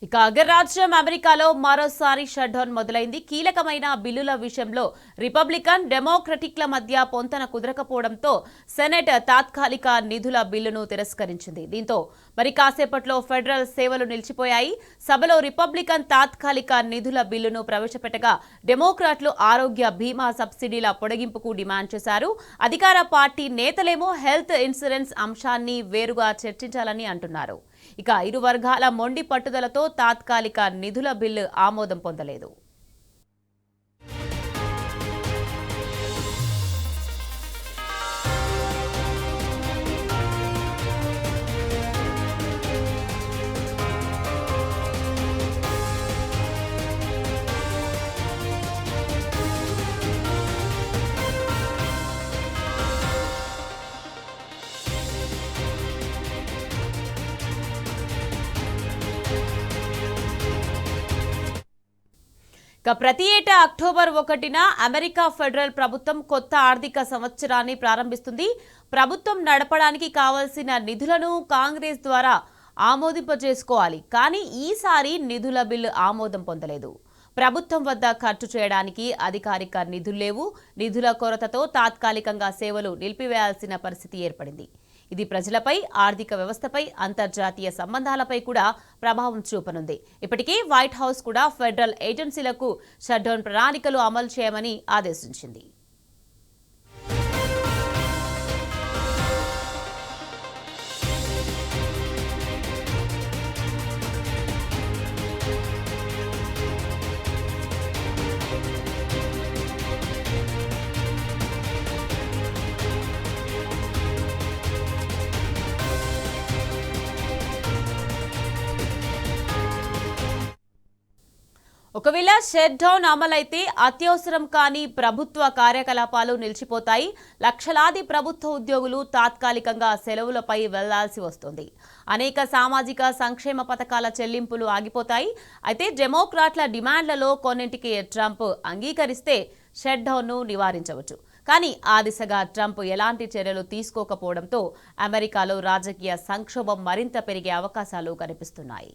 ఇక అగ్రరాజ్యం అమెరికాలో మరోసారి షట్డౌన్ మొదలైంది. కీలకమైన బిల్లుల విషయంలో రిపబ్లికన్, డెమోక్రటిక్ల మధ్య పొంతన కుదరకపోవడంతో సెనెట్ తాత్కాలిక నిధుల బిల్లును తిరస్కరించింది. దీంతో మరి కాసేపట్లో ఫెడరల్ సేవలు నిలిచిపోయాయి. సభలో రిపబ్లికన్ తాత్కాలిక నిధుల బిల్లును ప్రవేశపెట్టగా డెమోక్రాట్లు ఆరోగ్య బీమా సబ్సిడీల పొడిగింపుకు డిమాండ్ చేశారు. అధికార పార్టీ నేతలేమో హెల్త్ ఇన్సూరెన్స్ అంశాన్ని వేరుగా చర్చించాలని అంటున్నారు. ఇక ఇరు వర్గాల మొండి పట్టుదలతో తాత్కాలిక నిధుల బిల్లు ఆమోదం పొందలేదు. ప్రతి ఏటా అక్టోబర్ 1న అమెరికా ఫెడరల్ ప్రభుత్వం కొత్త ఆర్థిక సంవత్సరాన్ని ప్రారంభిస్తుంది. ప్రభుత్వం నడపడానికి కావాల్సిన నిధులను కాంగ్రెస్ ద్వారా ఆమోదింపజేసుకోవాలి. కానీ ఈసారి నిధుల బిల్లు ఆమోదం పొందలేదు. ప్రభుత్వం వద్ద ఖర్చు చేయడానికి అధికారిక నిధులు లేవు. నిధుల కొరతతో తాత్కాలికంగా సేవలు నిలిపివేయాల్సిన పరిస్థితి ఏర్పడింది. ఇది ప్రజలపై, ఆర్థిక వ్యవస్థపై, అంతర్జాతీయ సంబంధాలపై కూడా ప్రభావం చూపనుంది. ఇప్పటికే వైట్ హౌస్ కూడా ఫెడరల్ ఏజెన్సీలకు షట్డౌన్ ప్రణాళికలు అమలు చేయమని ఆదేశించింది. ఒకవేళ షట్ డౌన్ అమలైతే అత్యవసరం కాని ప్రభుత్వ కార్యకలాపాలు నిలిచిపోతాయి. లక్షలాది ప్రభుత్వ ఉద్యోగులు తాత్కాలికంగా సెలవులపై వెళ్లాల్సి వస్తుంది. అనేక సామాజిక సంక్షేమ పథకాల చెల్లింపులు ఆగిపోతాయి. అయితే డెమోక్రాట్ల డిమాండ్లలో కొన్నింటికి ట్రంప్ అంగీకరిస్తే షట్ డౌన్ను నివారించవచ్చు. కానీ ఆ దిశగా ట్రంప్ ఎలాంటి చర్యలు తీసుకోకపోవడంతో అమెరికాలో రాజకీయ సంక్షోభం మరింత పెరిగే అవకాశాలు కనిపిస్తున్నాయి.